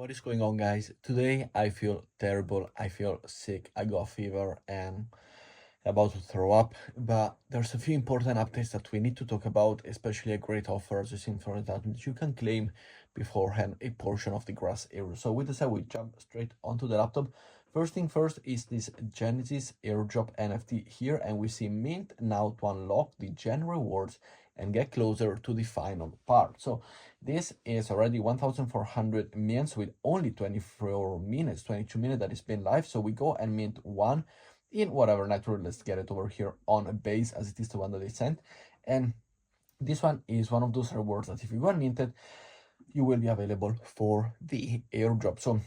What is going on, guys? Today I feel terrible. I feel sick. I got a fever and about to throw up. But there's a few important updates that we need to talk about, especially a great offer as you see in front of that you can claim beforehand a portion of the grass area. So with this, I will jump straight onto the laptop. First thing first is this Genesis airdrop NFT here, and we see mint now to unlock the gen rewards and get closer to the final part. So this is already 1,400 minutes with only 24 minutes, 22 minutes that it's been live. So we go and mint one in whatever network. Let's get it over here on base as it is the one that they sent. And this one is one of those rewards that if you go and mint it, you will be available for the airdrop. So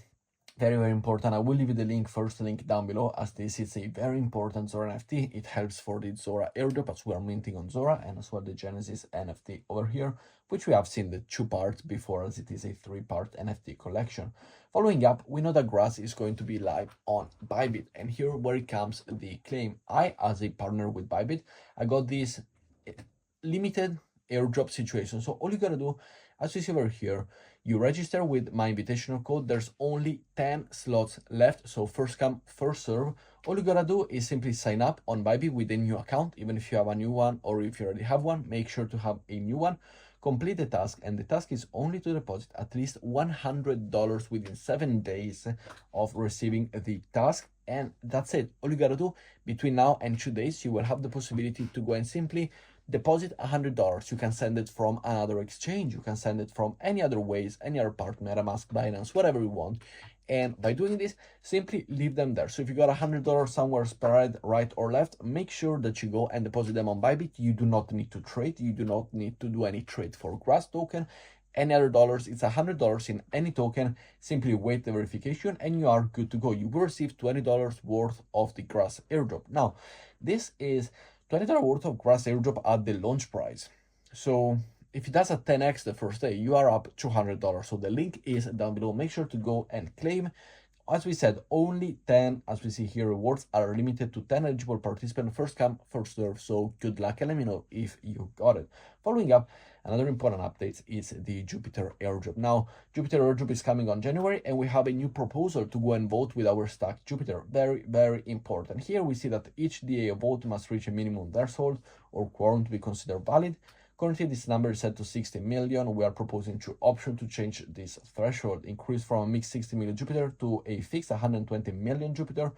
very important. I will leave you the first link down below, as this is a very important Zora NFT. It helps for the Zora airdrop as we are minting on Zora, and as well the Genesis NFT over here, which we have seen the two parts before, as it is a three-part NFT collection. Following up, we know that grass is going to be live on ByBit, and here where it comes the claim. I, as a partner with ByBit, I got this limited airdrop situation. So all you gotta do, as you see over here, you register with my invitational code. There's only 10 slots left, so first come, first serve. All you gotta do is simply sign up on ByBit with a new account. Even if you have a new one or if you already have one, make sure to have a new one. Complete the task, and the task is only to deposit at least $100 within 7 days of receiving the task. And that's it. All you gotta do between now and 2 days, you will have the possibility to go and simply deposit $100. You can send it from another exchange. You can send it from any other ways, any other part, MetaMask, Binance, whatever you want. And by doing this, simply leave them there. So if you got $100 somewhere spread right or left, make sure that you go and deposit them on ByBit. You do not need to trade. You do not need to do any trade for grass token. Any other dollars, it's $100 in any token. Simply wait the verification and you are good to go. You will receive $20 worth of the grass airdrop. Now, this is $20 worth of grass airdrop at the launch price. So if it does a 10x the first day, you are up $200. So the link is down below. Make sure to go and claim. As we said, only 10, as we see here, rewards are limited to 10 eligible participants. First come, first serve. So good luck and let me know if you got it. Following up, another important update is the Jupiter airdrop. Now, Jupiter airdrop is coming on January, and we have a new proposal to go and vote with our stack Jupiter. Very, very important. Here we see that each DAO vote must reach a minimum threshold or quorum to be considered valid. Currently, this number is set to 60 million. We are proposing two options to change this threshold, increase from a mixed 60 million Jupiter to a fixed 120 million Jupiter,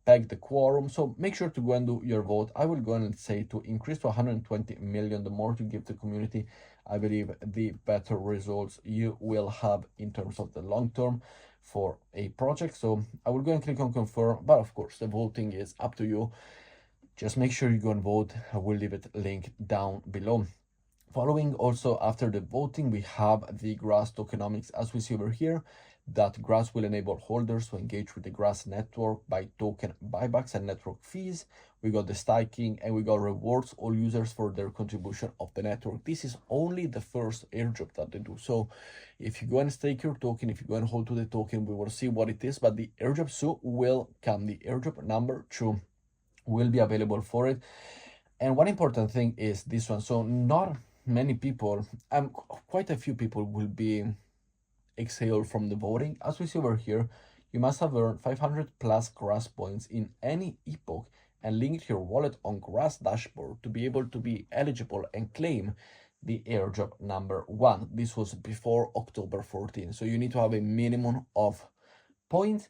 peg the quorum. So make sure to go and do your vote. I will go and say to increase to 120 million. The more you give the community, I believe the better results you will have in terms of the long term for a project. So I will go and click on confirm, but of course the voting is up to you. Just make sure you go and vote. I will leave it link down below. Following also after the voting, we have the grass tokenomics, as we see over here, that grass will enable holders to engage with the grass network by token buybacks and network fees. We got the staking and we got rewards all users for their contribution of the network. This is only the first airdrop that they do. So if you go and stake your token, if you go and hold to the token, we will see what it is, but the airdrop soon will come. The airdrop number 2 will be available for it. And one important thing is this one. So not many people, quite a few people will be exhaled from the voting. As we see over here, you must have earned 500 plus grass points in any epoch and linked your wallet on grass dashboard to be able to be eligible and claim the airdrop number 1. This was before October 14. So you need to have a minimum of points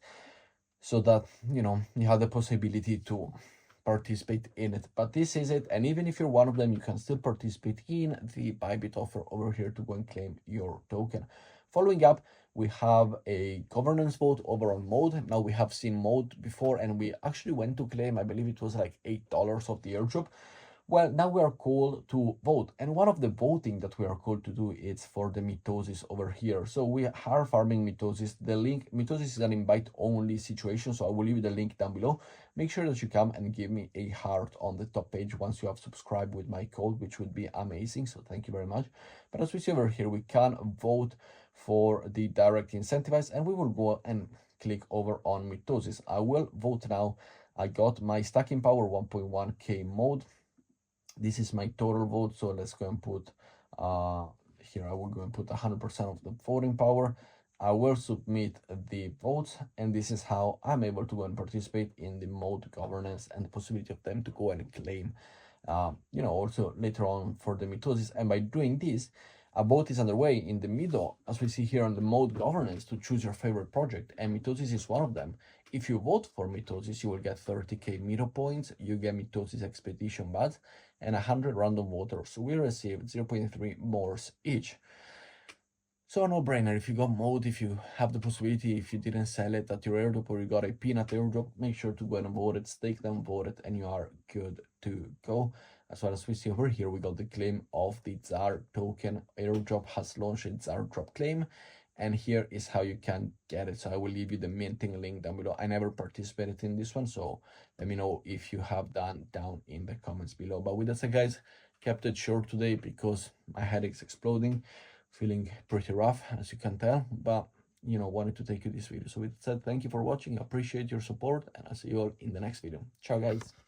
so that you have the possibility to participate in it. But this is it, and even if you're one of them, you can still participate in the ByBit offer over here to go and claim your token. Following up, we have a governance vote over on mode. Now we have seen mode before, and we actually went to claim, I believe it was like $8 of the airdrop. Well, now we are called to vote, and one of the voting that we are called to do is for the mitosis over here. So we are farming mitosis. The link, mitosis is an invite only situation, so I will leave you the link down below. Make sure that you come and give me a heart on the top page once you have subscribed with my code, which would be amazing, so thank you very much. But as we see over here, we can vote for the direct incentivize, and we will go and click over on mitosis. I will vote now. I got my stacking power 1.1k mode. This is my total vote, so let's go and put here, I will go and put 100% of the voting power. I will submit the votes, and this is how I'm able to go and participate in the mode governance and the possibility of them to go and claim, also later on for the mitosis. And by doing this, a vote is underway in the middle, as we see here on the mode governance, to choose your favorite project, and mitosis is one of them. If you vote for mitosis, you will get 30k mito points, you get mitosis expedition badge, and 100 random voters. So we received 0.3 mores each. So a no-brainer. If you got mode, if you have the possibility, if you didn't sell it at your airdrop or you got a peanut airdrop, make sure to go and vote it, stake them, vote it, and you are good to go. As well as we see over here, we got the claim of the Tsar token. Airdrop has launched its airdrop claim, and here is how you can get it. So I will leave you the minting link down below. I never participated in this one, so let me know if you have done down in the comments below. But with that said, guys, kept it short today because my headache's exploding, feeling pretty rough, as you can tell, but wanted to take you this video. So with that said, thank you for watching, appreciate your support, and I'll see you all in the next video. Ciao, guys.